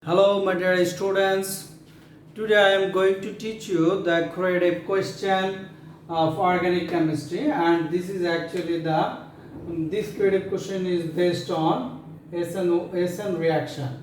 Hello, my dear students. Today I am going to teach you the creative question of organic chemistry, and this is actually this creative question is based on SN reaction.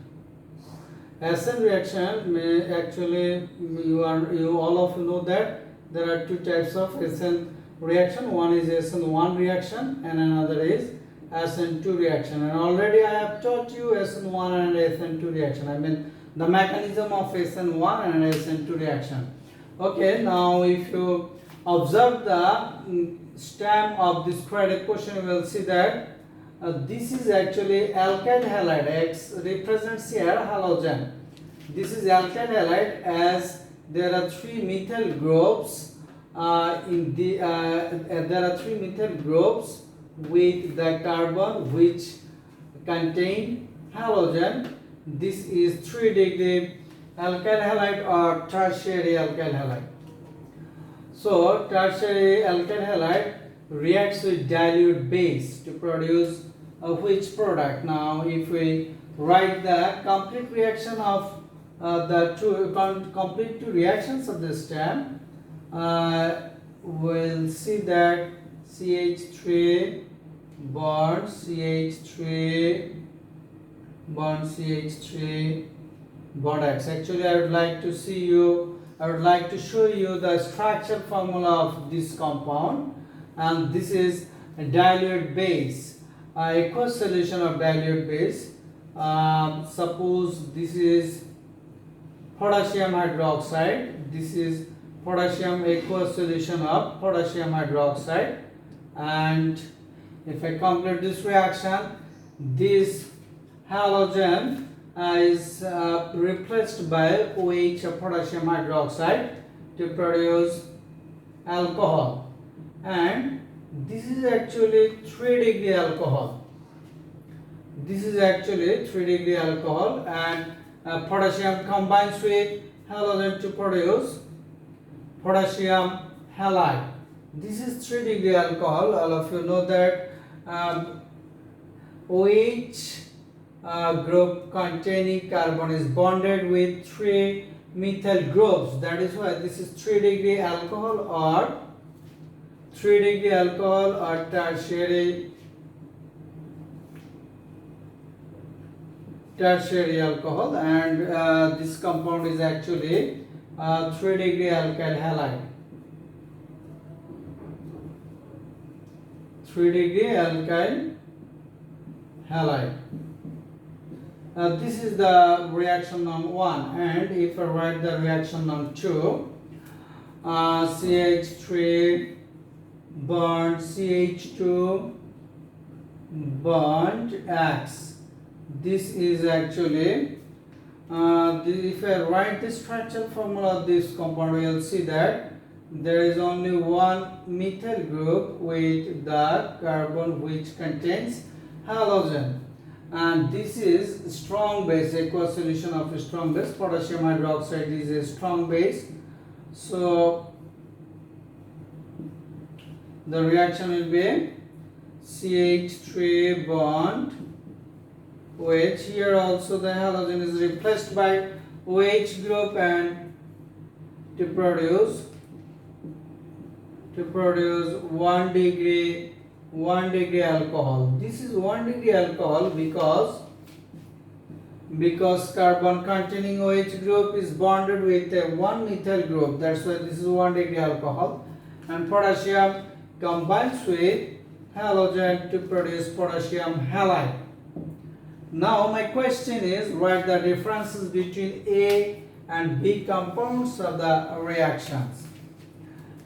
SN reaction may actually you all of you know that there are two types of SN reaction. One is SN1 reaction and another is SN2 reaction. And already I have taught you SN1 and SN2 reaction. I mean the mechanism of SN1 and SN2 reaction. Okay, now if you observe the stem of this creative question, you will see that this is actually alkyl halide. X represents here halogen. This is alkyl halide as there are three methyl groups there are three methyl groups with the carbon which contain halogen. This is 3-degree alkyl halide or tertiary alkyl halide. So tertiary alkyl halide reacts with dilute base to produce which product? Now if we write the complete reaction of complete two reactions of the stem, we'll see that CH3 bond CH3 bond CH3 bond X. Actually I would like to show you the structure formula of this compound, and this is a dilute base, aqueous solution of dilute base. Suppose this is potassium hydroxide, this is potassium aqueous solution of potassium hydroxide, and if I complete this reaction, this halogen is replaced by OH of potassium hydroxide to produce alcohol, and this is actually 3-degree alcohol. This is actually 3-degree alcohol, and potassium combines with halogen to produce potassium halide. This is 3-degree alcohol. All of you know that OH group containing carbon is bonded with 3 methyl groups. That is why this is 3-degree alcohol or tertiary alcohol, and this compound is actually 3-degree alkyl halide. 3-degree alkyl halide. This is the reaction number 1, and if I write the reaction number 2, CH3 bond CH2 bond X. This is actually if I write the structural formula of this compound, we will see that there is only one methyl group with the carbon which contains halogen, and this is strong base, aqueous solution of a strong base. Potassium hydroxide is a strong base, so the reaction will be CH3 bond OH. Here also the halogen is replaced by OH group, and to produce 1-degree alcohol. This is 1-degree alcohol because carbon containing OH group is bonded with a 1 methyl group. That's why this is 1-degree alcohol, and potassium combines with halogen to produce potassium halide. Now my question is, write the differences between A and B compounds of the reactions.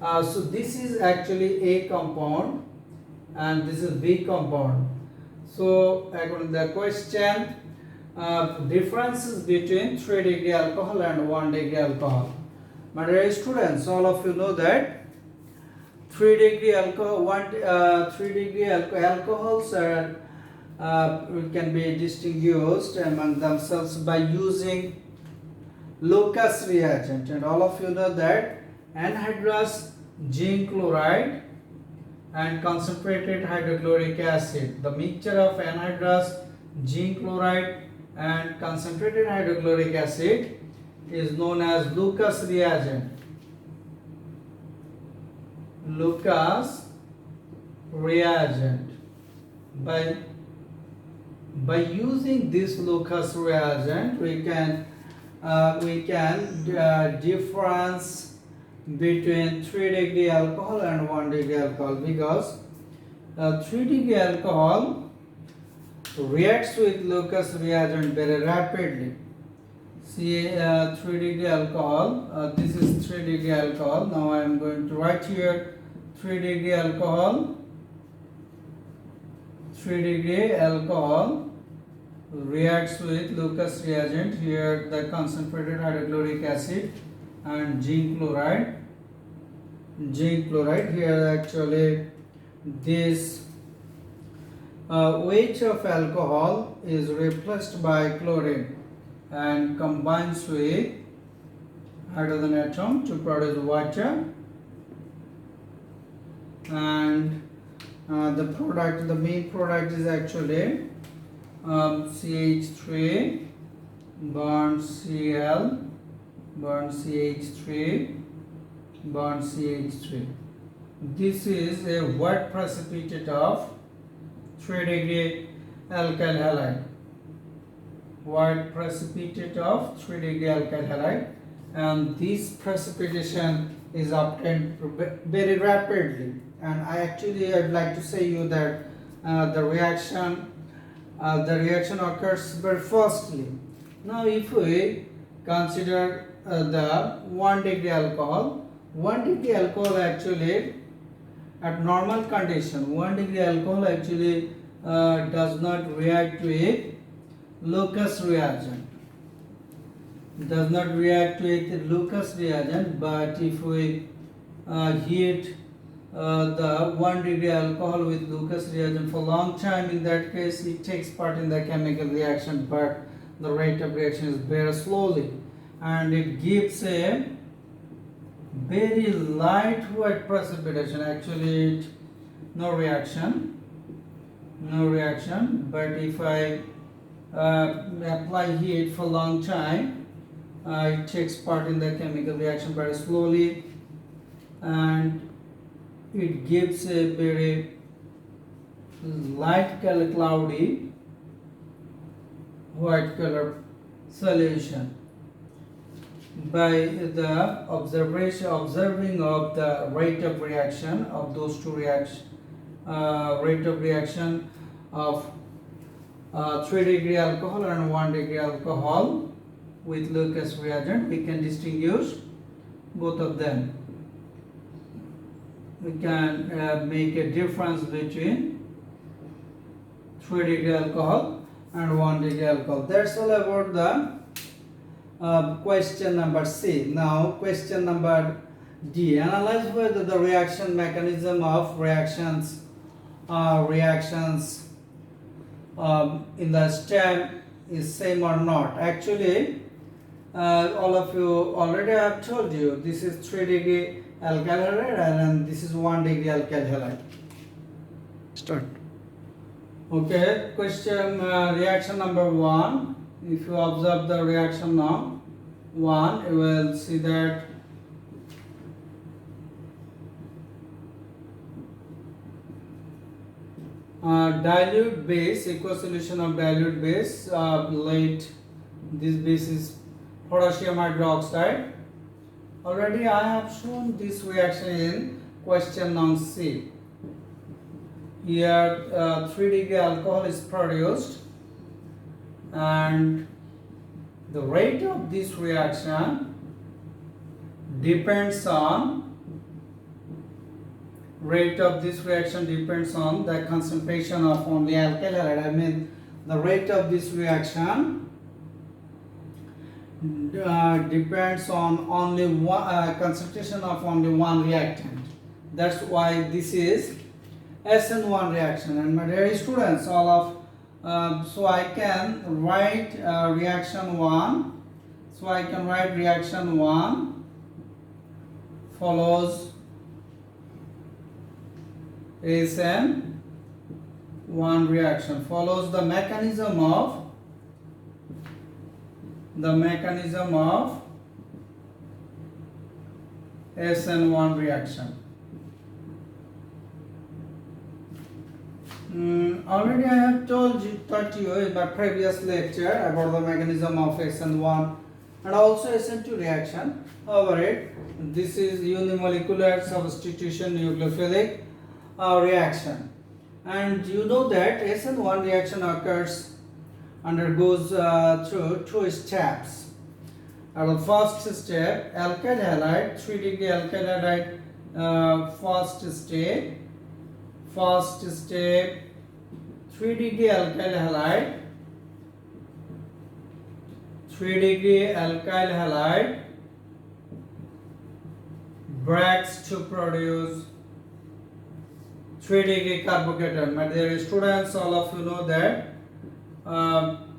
So this is actually A compound and this is B compound. So according to the question, differences between 3-degree alcohol and 1-degree alcohol. My dear students, all of you know that 3-degree alcohols are can be distinguished among themselves by using Lucas reagent, and all of you know that anhydrous zinc chloride and concentrated hydrochloric acid, the mixture of anhydrous zinc chloride and concentrated hydrochloric acid is known as Lucas reagent. Lucas reagent. By using this Lucas reagent, we can difference between 3-degree alcohol and 1-degree alcohol, because 3-degree alcohol reacts with Lucas reagent very rapidly. See, 3-degree alcohol, this is 3-degree alcohol. Now I am going to write here 3-degree alcohol. 3-degree alcohol reacts with Lucas reagent. Here the concentrated hydrochloric acid and zinc chloride. Here actually this OH of alcohol is replaced by chlorine and combines with hydrogen atom to produce water, and the main product is actually CH3 bond Cl bond CH3 bond CH3. This is a wet precipitate of 3-degree alkyl halide. White precipitate of 3-degree alkyl halide, and this precipitation is obtained very rapidly. And I'd like to say you that the reaction occurs very fastly. Now, if we consider the 1-degree alcohol, 1-degree alcohol actually at normal condition, 1-degree alcohol actually does not react with Lucas reagent. Does not react with Lucas reagent, but if we heat the 1-degree alcohol with Lucas reagent for a long time, in that case it takes part in the chemical reaction, but the rate of reaction is very slowly, and it gives a very light white precipitation. Actually no reaction, but if I apply heat for a long time, it takes part in the chemical reaction very slowly, and it gives a very light color, cloudy white color solution. By the observing of the rate of reaction of those two reactions, rate of reaction of 3-degree alcohol and 1-degree alcohol with Lucas reagent, we can distinguish both of them. We can make a difference between 3-degree alcohol and 1-degree alcohol. That's all about the question number C. Now question number D. Analyze whether the reaction mechanism of reactions in the stem is same or not. Actually, all of you already have told you this is 3-degree alkyl halide and this is 1-degree alkyl halide. Start. Okay, question reaction number 1. If you observe the reaction now 1, you will see that dilute base, aqueous solution of dilute base, this base is potassium hydroxide. Already I have shown this reaction in question on C. Here 3-degree alcohol is produced, and the rate of this reaction depends on the concentration of only alkyl halide. I mean, the rate of this reaction depends on only one concentration of only one reactant. That's why this is SN1 reaction. And my dear students, all of so I can write reaction 1. So I can write reaction 1 follows SN1 reaction, follows the mechanism of the mechanism of SN1 reaction. Already I have taught you in my previous lecture about the mechanism of SN1 and also SN2 reaction. However, this is unimolecular substitution nucleophilic reaction, and you know that SN1 reaction undergoes through two steps. The first step, alkyl halide, 3-degree alkyl halide, first step, 3-degree alkyl halide, 3-degree alkyl halide breaks to produce 3-degree carbocation. My dear students, all of you know that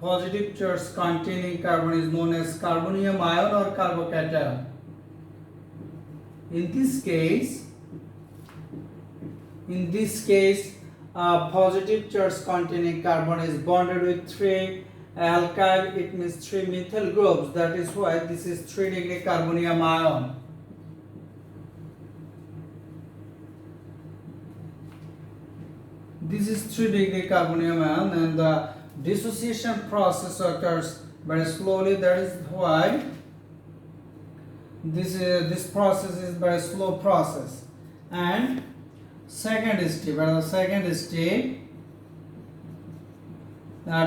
positive charge containing carbon is known as carbonium ion or carbocation. In this case, positive charge containing carbon is bonded with 3 alkyl, it means 3 methyl groups. That is why this is 3-degree carbonium ion. This is 3-degree carbonium ion, and the dissociation process occurs very slowly. That is why this process is very slow process. And second step, at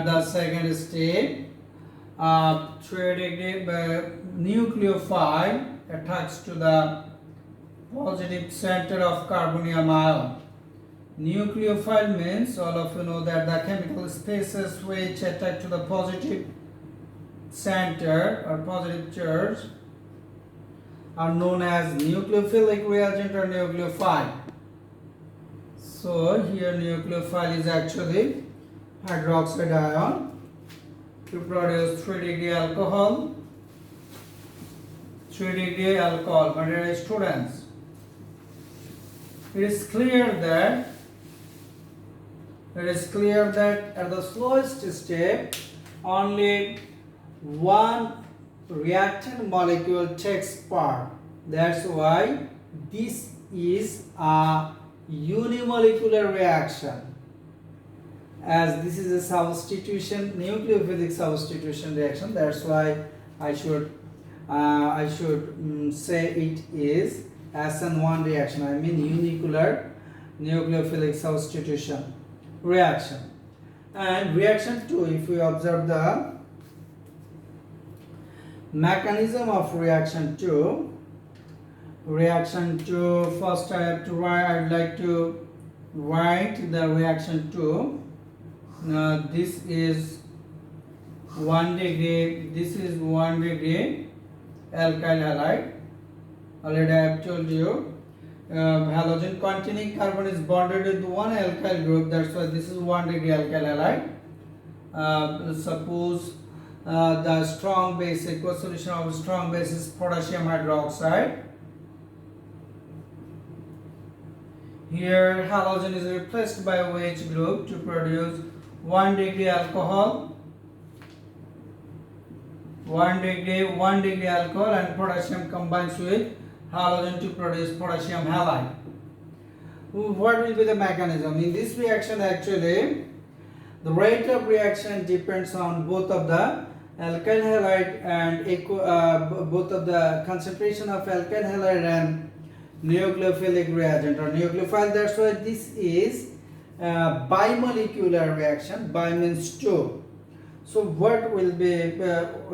the second step, 3-degree nucleophile attacks to the positive center of carbonium ion. Nucleophile means, all of you know that the chemical spaces which attach to the positive center or positive charge are known as nucleophilic reagent or nucleophile. So here nucleophile is actually hydroxide ion to produce 3-degree alcohol. 3-degree alcohol. My dear students, it is clear that at the slowest step only one reactant molecule takes part. That's why this is a unimolecular reaction, as this is a substitution, nucleophilic substitution reaction. That's why I should say it is SN1 reaction. I mean unicular nucleophilic substitution reaction. And reaction 2, if we observe the mechanism of reaction 2, first I'd like to write the reaction 2. This is 1 degree alkyl halide. Already I have told you halogen containing carbon is bonded with one alkyl group. That's why this is 1 degree alkyl halide. Suppose the strong base, aqueous solution of strong base is potassium hydroxide. Here halogen is replaced by OH group to produce 1 degree alcohol. 1 degree alcohol, and potassium combines with halogen to produce potassium halide. What will be the mechanism? In this reaction, actually, the rate of reaction depends on both of the alkyl halide and both of the concentration of alkyl halide and nucleophilic reagent or nucleophile. That's why this is bimolecular reaction. Bi means 2. So what will be?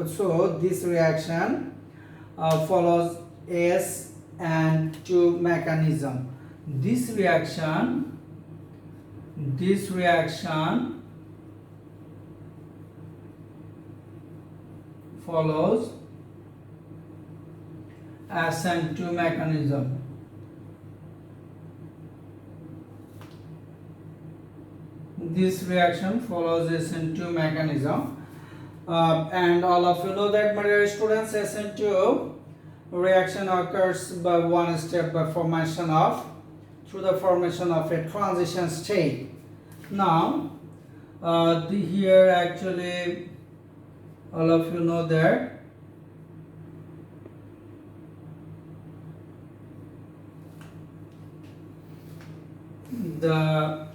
So this reaction follows SN2 mechanism. This reaction follows SN2 mechanism. This reaction follows SN2 mechanism, and all of you know that, my dear students, SN2 reaction occurs by one step by through the formation of a transition state. Now here actually all of you know that the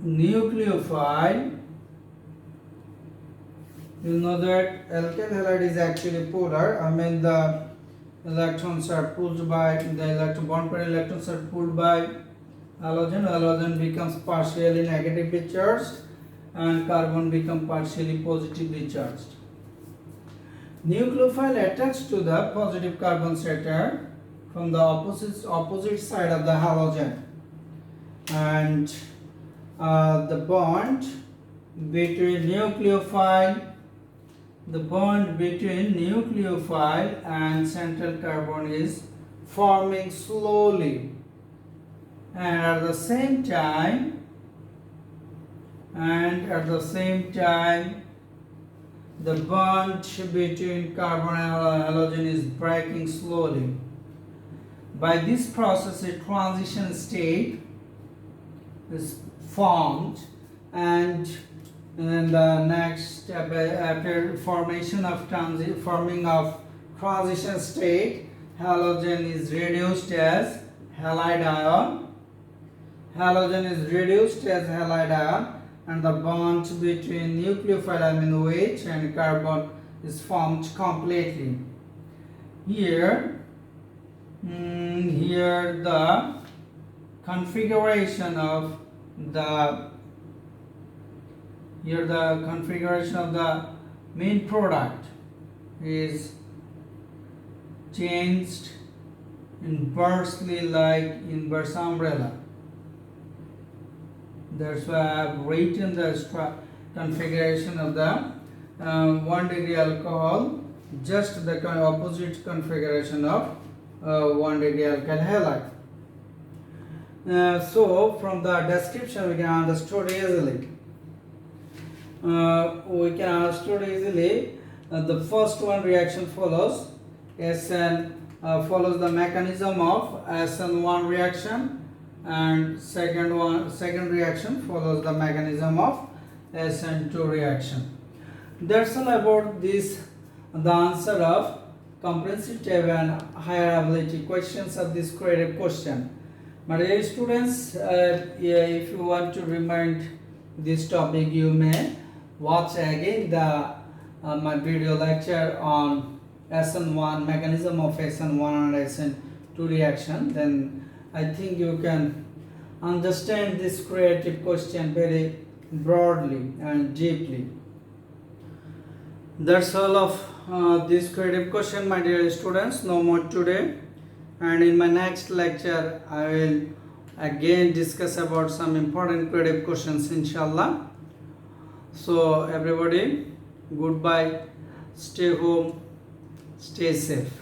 nucleophile, you know that alkyl halide is actually polar. I mean the electrons are pulled by the electron bond pair electrons are pulled by halogen. Halogen becomes partially negatively charged and carbon becomes partially positively charged. Nucleophile attached to the positive carbon center from the opposite side of the halogen, and the bond between nucleophile and central carbon is forming slowly, and at the same time the bond between carbon and halogen is breaking slowly. By this process a transition state is formed, and in the next step, after forming of transition state, halogen is reduced as halide ion. And the bond between nucleophile amino OH and carbon is formed completely. Here the configuration of the main product is changed inversely like inverse umbrella. That's why I have written the configuration of the 1 degree alcohol, just the opposite configuration of 1 degree alkyl halide. So from the description we can understand easily. The first one reaction follows. SN follows the mechanism of SN1 reaction, and second reaction follows the mechanism of SN2 reaction. That's all about this, the answer of comprehensive and higher ability questions of this creative question. My dear students, if you want to remind this topic, you may watch again the my video lecture on SN1, mechanism of SN1 and SN2 reaction. Then I think you can understand this creative question very broadly and deeply. That's all of this creative question, my dear students. No more today, and in my next lecture I will again discuss about some important creative questions, inshallah. So everybody, goodbye, stay home, stay safe.